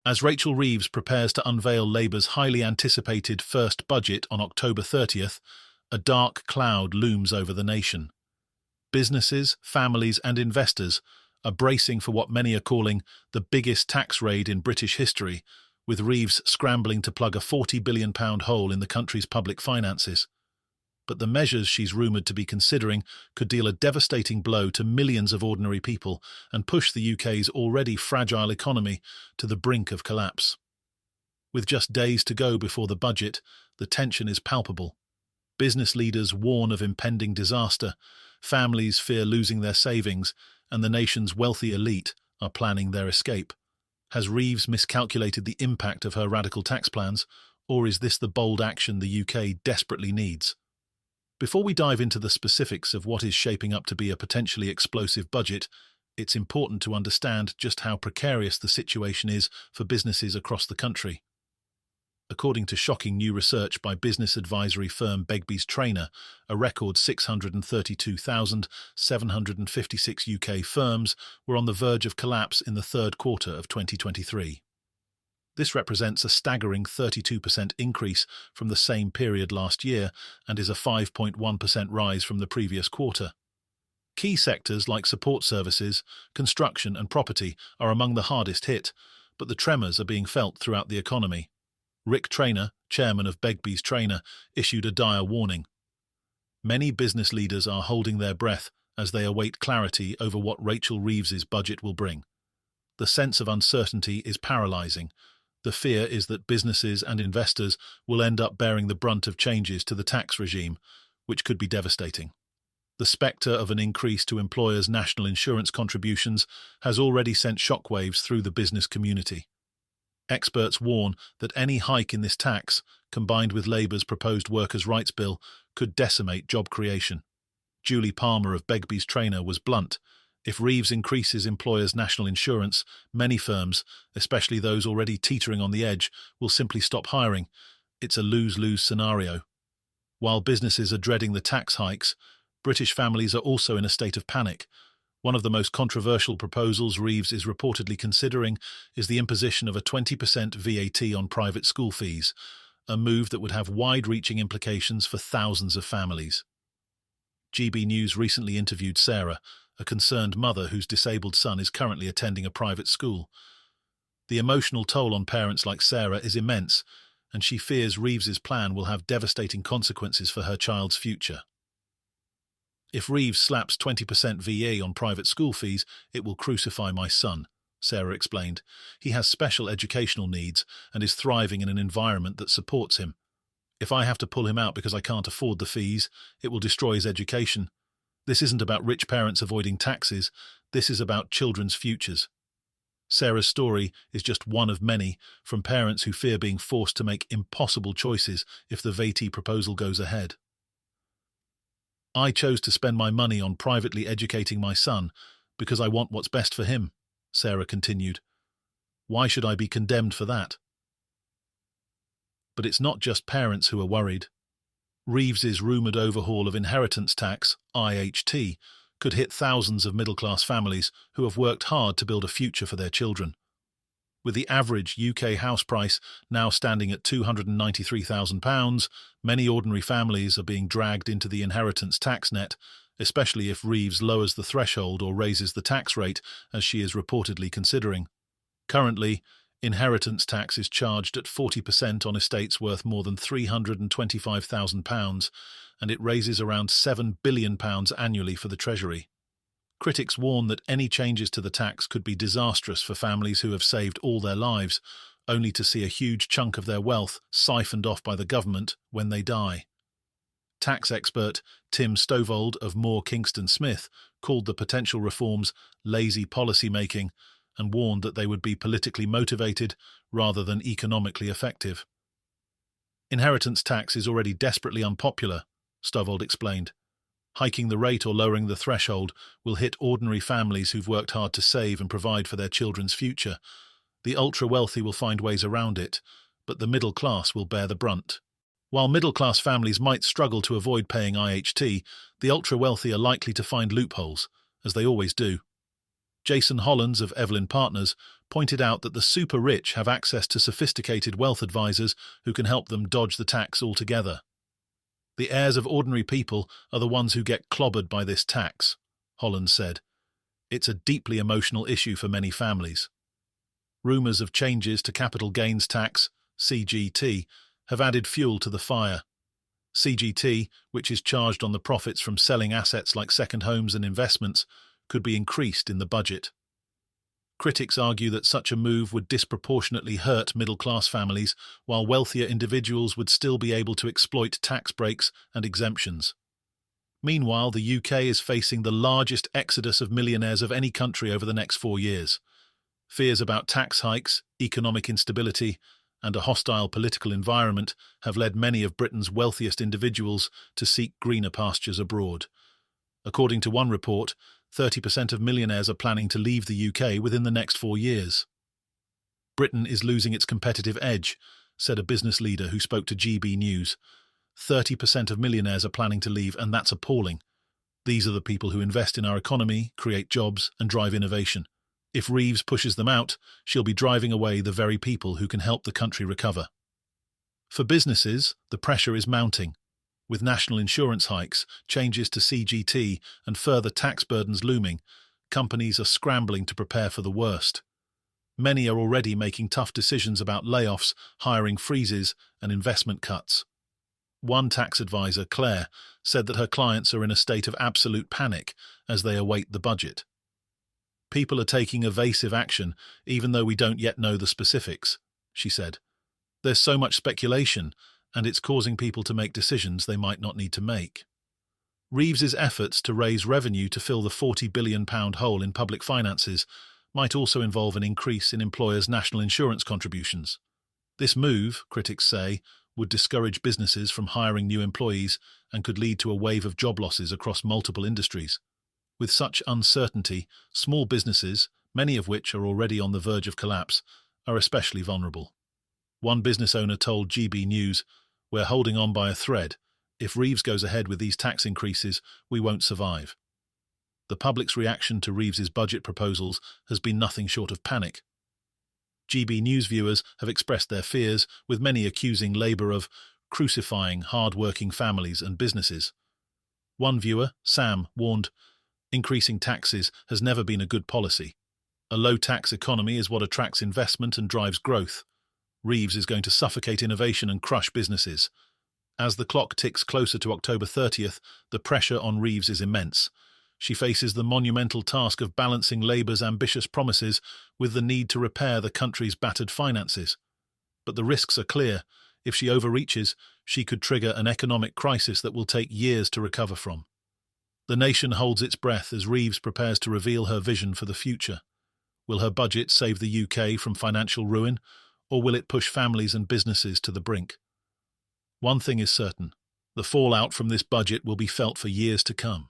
As Rachel Reeves prepares to unveil Labour's highly anticipated first budget on October 30th, a dark cloud looms over the nation. Businesses, families and investors are bracing for what many are calling the biggest tax raid in British history, with Reeves scrambling to plug a £40 billion hole in the country's public finances. But the measures she's rumoured to be considering could deal a devastating blow to millions of ordinary people and push the UK's already fragile economy to the brink of collapse. With just days to go before the budget, the tension is palpable. Business leaders warn of impending disaster, families fear losing their savings, and the nation's wealthy elite are planning their escape. Has Reeves miscalculated the impact of her radical tax plans, or is this the bold action the UK desperately needs? Before we dive into the specifics of what is shaping up to be a potentially explosive budget, it's important to understand just how precarious the situation is for businesses across the country. According to shocking new research by business advisory firm Begbie's Traynor, a record 632,756 UK firms were on the verge of collapse in the third quarter of 2023. This represents a staggering 32% increase from the same period last year and is a 5.1% rise from the previous quarter. Key sectors like support services, construction and property are among the hardest hit, but the tremors are being felt throughout the economy. Rick Traynor, chairman of Begbie's Traynor, issued a dire warning. Many business leaders are holding their breath as they await clarity over what Rachel Reeves's budget will bring. The sense of uncertainty is paralysing. The fear is that businesses and investors will end up bearing the brunt of changes to the tax regime, which could be devastating. The spectre of an increase to employers' national insurance contributions has already sent shockwaves through the business community. Experts warn that any hike in this tax, combined with Labour's proposed workers' rights bill, could decimate job creation. Julie Palmer of Begbie's Traynor was blunt. If Reeves increases employers' national insurance, many firms, especially those already teetering on the edge, will simply stop hiring. It's a lose-lose scenario. While businesses are dreading the tax hikes, British families are also in a state of panic. One of the most controversial proposals Reeves is reportedly considering is the imposition of a 20% VAT on private school fees, a move that would have wide-reaching implications for thousands of families. GB News recently interviewed Sarah, a concerned mother whose disabled son is currently attending a private school. The emotional toll on parents like Sarah is immense, and she fears Reeves's plan will have devastating consequences for her child's future. If Reeves slaps 20% VA on private school fees, it will crucify my son, Sarah explained. He has special educational needs and is thriving in an environment that supports him. If I have to pull him out because I can't afford the fees, it will destroy his education. This isn't about rich parents avoiding taxes, this is about children's futures. Sarah's story is just one of many, from parents who fear being forced to make impossible choices if the VAT proposal goes ahead. I chose to spend my money on privately educating my son because I want what's best for him, Sarah continued. Why should I be condemned for that? But it's not just parents who are worried. Reeves's rumoured overhaul of inheritance tax, IHT, could hit thousands of middle-class families who have worked hard to build a future for their children. With the average UK house price now standing at £293,000, many ordinary families are being dragged into the inheritance tax net, especially if Reeves lowers the threshold or raises the tax rate, as she is reportedly considering. Currently, inheritance tax is charged at 40% on estates worth more than £325,000, and it raises around £7 billion annually for the Treasury. Critics warn that any changes to the tax could be disastrous for families who have saved all their lives, only to see a huge chunk of their wealth siphoned off by the government when they die. Tax expert Tim Stovold of Moore Kingston Smith called the potential reforms lazy policy-making and warned that they would be politically motivated rather than economically effective. Inheritance tax is already desperately unpopular, Stovold explained. Hiking the rate or lowering the threshold will hit ordinary families who've worked hard to save and provide for their children's future. The ultra-wealthy will find ways around it, but the middle class will bear the brunt. While middle-class families might struggle to avoid paying IHT, the ultra-wealthy are likely to find loopholes, as they always do. Jason Hollands of Evelyn Partners pointed out that the super-rich have access to sophisticated wealth advisors who can help them dodge the tax altogether. The heirs of ordinary people are the ones who get clobbered by this tax, Hollands said. It's a deeply emotional issue for many families. Rumours of changes to capital gains tax, CGT, have added fuel to the fire. CGT, which is charged on the profits from selling assets like second homes and investments, could be increased in the budget. Critics argue that such a move would disproportionately hurt middle-class families, while wealthier individuals would still be able to exploit tax breaks and exemptions. Meanwhile, the UK is facing the largest exodus of millionaires of any country over the next 4 years. Fears about tax hikes, economic instability, and a hostile political environment have led many of Britain's wealthiest individuals to seek greener pastures abroad. According to one report, 30% of millionaires are planning to leave the UK within the next 4 years. Britain is losing its competitive edge, said a business leader who spoke to GB News. 30% of millionaires are planning to leave, and that's appalling. These are the people who invest in our economy, create jobs, and drive innovation. If Reeves pushes them out, she'll be driving away the very people who can help the country recover. For businesses, the pressure is mounting. With national insurance hikes, changes to CGT, and further tax burdens looming, companies are scrambling to prepare for the worst. Many are already making tough decisions about layoffs, hiring freezes, and investment cuts. One tax advisor, Claire, said that her clients are in a state of absolute panic as they await the budget. People are taking evasive action, even though we don't yet know the specifics, she said. There's so much speculation, and it's causing people to make decisions they might not need to make. Reeves's efforts to raise revenue to fill the £40 billion hole in public finances might also involve an increase in employers' national insurance contributions. This move, critics say, would discourage businesses from hiring new employees and could lead to a wave of job losses across multiple industries. With such uncertainty, small businesses, many of which are already on the verge of collapse, are especially vulnerable. One business owner told GB News, "We're holding on by a thread. If Reeves goes ahead with these tax increases, we won't survive." The public's reaction to Reeves's budget proposals has been nothing short of panic. GB News viewers have expressed their fears, with many accusing Labour of crucifying hard-working families and businesses. One viewer, Sam, warned, "Increasing taxes has never been a good policy. A low-tax economy is what attracts investment and drives growth. Reeves is going to suffocate innovation and crush businesses." As the clock ticks closer to October 30th, the pressure on Reeves is immense. She faces the monumental task of balancing Labour's ambitious promises with the need to repair the country's battered finances. But the risks are clear. If she overreaches, she could trigger an economic crisis that will take years to recover from. The nation holds its breath as Reeves prepares to reveal her vision for the future. Will her budget save the UK from financial ruin, or will it push families and businesses to the brink? One thing is certain: the fallout from this budget will be felt for years to come.